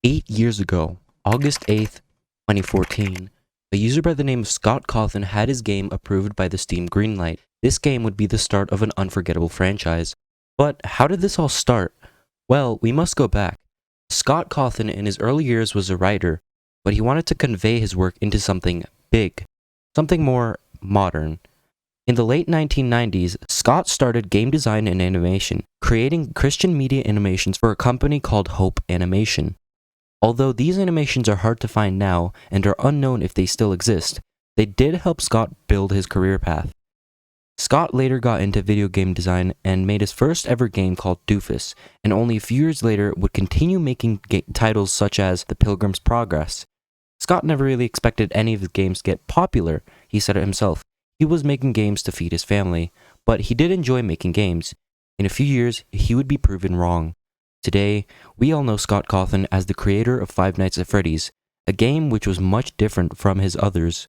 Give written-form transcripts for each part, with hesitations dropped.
8 years ago, August 8th, 2014, a user by the name of Scott Cawthon had his game approved by the Steam greenlight. This game would be the start of an unforgettable franchise. But how did this all start? Well, we must go back. Scott Cawthon in his early years was a writer, but he wanted to convey his work into something big, something more modern. In the late 1990s, Scott started game design and animation, creating Christian media animations for a company called Hope Animation. Although these animations are hard to find now and are unknown if they still exist, they did help Scott build his career path. Scott later got into video game design and made his first ever game called Doofus, and only a few years later would continue making titles such as The Pilgrim's Progress. Scott never really expected any of his games to get popular, he said it himself. He was making games to feed his family, but he did enjoy making games. In a few years, he would be proven wrong. Today, we all know Scott Cawthon as the creator of Five Nights at Freddy's, a game which was much different from his others.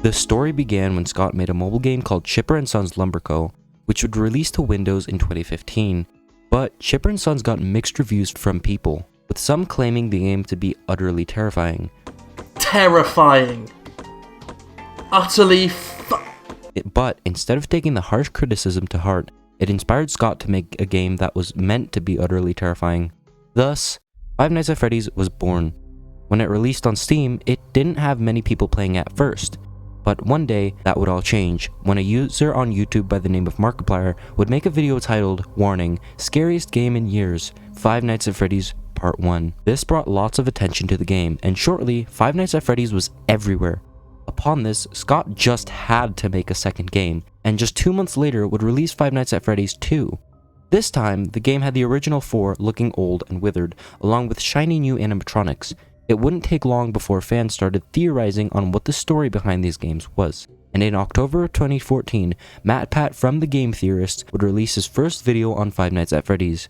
The story began when Scott made a mobile game called Chipper & Sons Lumber Co., which would release to Windows in 2015. But Chipper & Sons got mixed reviews from people, with some claiming the game to be utterly terrifying. Terrifying. Utterly But instead of taking the harsh criticism to heart, it inspired Scott to make a game that was meant to be utterly terrifying. Thus, Five Nights at Freddy's was born. When it released on Steam, it didn't have many people playing at first. But one day, that would all change, when a user on YouTube by the name of Markiplier would make a video titled, Warning, Scariest Game in Years, Five Nights at Freddy's Part 1. This brought lots of attention to the game, and shortly, Five Nights at Freddy's was everywhere. Upon this, Scott just had to make a second game, and just 2 months later would release Five Nights at Freddy's 2. This time, the game had the original four looking old and withered, along with shiny new animatronics. It wouldn't take long before fans started theorizing on what the story behind these games was. And in October of 2014, MatPat from The Game Theorist would release his first video on Five Nights at Freddy's.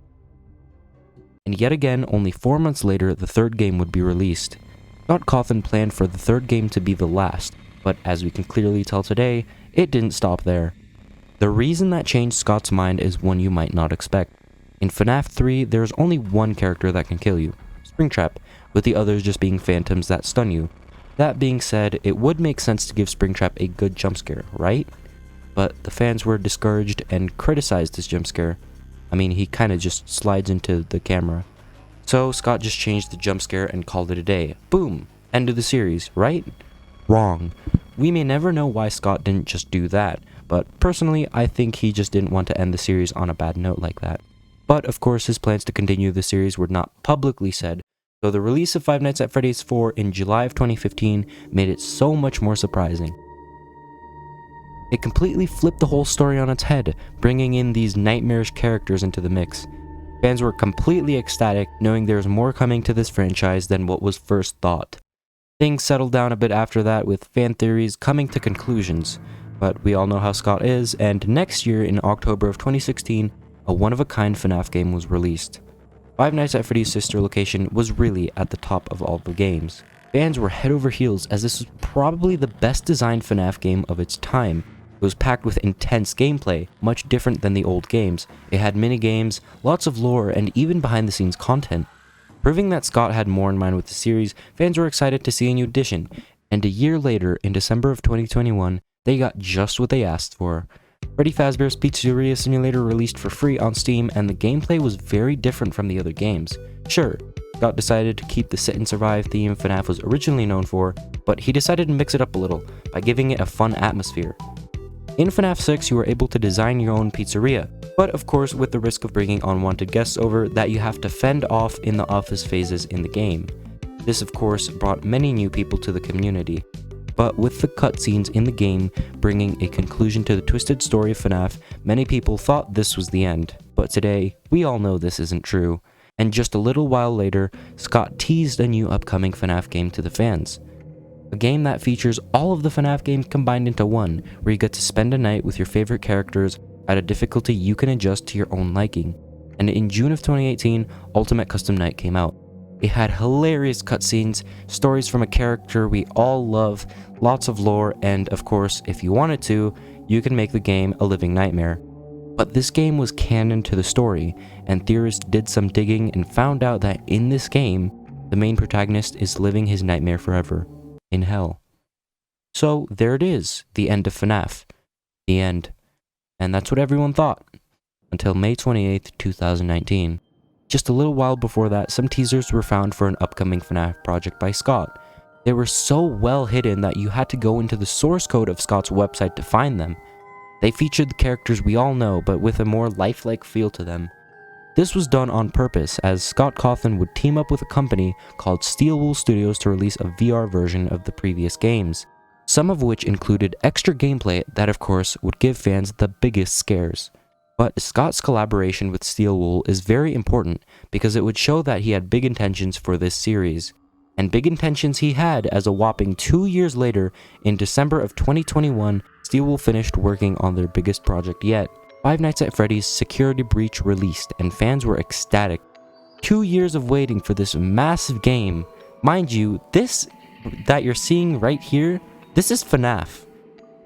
And yet again, only 4 months later, the third game would be released. Scott Cawthon planned for the third game to be the last, but as we can clearly tell today, it didn't stop there. The reason that changed Scott's mind is one you might not expect. In FNaF 3, there's only one character that can kill you, Springtrap, with the others just being phantoms that stun you. That being said, it would make sense to give Springtrap a good jump scare, right? But the fans were discouraged and criticized this jump scare. I mean, he kinda just slides into the camera. So Scott just changed the jump scare and called it a day. Boom! End of the series, right? Wrong. We may never know why Scott didn't just do that, but personally, I think he just didn't want to end the series on a bad note like that. But of course, his plans to continue the series were not publicly said, so the release of Five Nights at Freddy's 4 in July of 2015 made it so much more surprising. It completely flipped the whole story on its head, bringing in these nightmarish characters into the mix. Fans were completely ecstatic, knowing there was more coming to this franchise than what was first thought. Things settled down a bit after that, with fan theories coming to conclusions, but we all know how Scott is, and next year in October of 2016, a one-of-a-kind FNaF game was released. Five Nights at Freddy's sister location was really at the top of all the games. Fans were head over heels as this was probably the best designed FNaF game of its time. It was packed with intense gameplay, much different than the old games. It had mini-games, lots of lore, and even behind-the-scenes content. Proving that Scott had more in mind with the series, fans were excited to see a new addition, and a year later, in December of 2021, they got just what they asked for. Freddy Fazbear's Pizzeria Simulator released for free on Steam, and the gameplay was very different from the other games. Sure, Scott decided to keep the sit and survive theme FNaF was originally known for, but he decided to mix it up a little, by giving it a fun atmosphere. In FNaF 6, you were able to design your own pizzeria, but of course with the risk of bringing unwanted guests over that you have to fend off in the office phases in the game. This of course brought many new people to the community. But with the cutscenes in the game bringing a conclusion to the twisted story of FNaF, many people thought this was the end. But today, we all know this isn't true. And just a little while later, Scott teased a new upcoming FNaF game to the fans. A game that features all of the FNaF games combined into one, where you get to spend a night with your favorite characters at a difficulty you can adjust to your own liking. And in June of 2018, Ultimate Custom Night came out. It had hilarious cutscenes, stories from a character we all love, lots of lore, and of course, if you wanted to, you can make the game a living nightmare. But this game was canon to the story, and theorists did some digging and found out that in this game, the main protagonist is living his nightmare forever, in hell. So there it is, the end of FNaF. The end. And that's what everyone thought. Until May 28th, 2019. Just a little while before that, some teasers were found for an upcoming FNaF project by Scott. They were so well hidden that you had to go into the source code of Scott's website to find them. They featured the characters we all know, but with a more lifelike feel to them. This was done on purpose, as Scott Cawthon would team up with a company called Steelwool Studios to release a VR version of the previous games, some of which included extra gameplay that of course would give fans the biggest scares. But Scott's collaboration with Steelwool is very important because it would show that he had big intentions for this series. And big intentions he had, as a whopping 2 years later, in December of 2021, Steelwool finished working on their biggest project yet. Five Nights at Freddy's Security Breach released, and fans were ecstatic. 2 years of waiting for this massive game. Mind you, this that you're seeing right here, this is FNaF.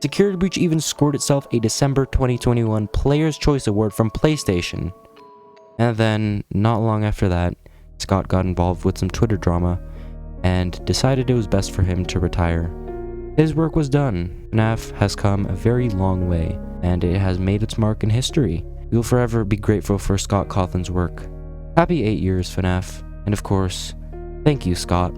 Security Breach even scored itself a December 2021 Player's Choice Award from PlayStation. And then, not long after that, Scott got involved with some Twitter drama and decided it was best for him to retire. His work was done. FNaF has come a very long way, and it has made its mark in history. We will forever be grateful for Scott Cawthon's work. Happy 8 years, FNaF, and of course, thank you, Scott.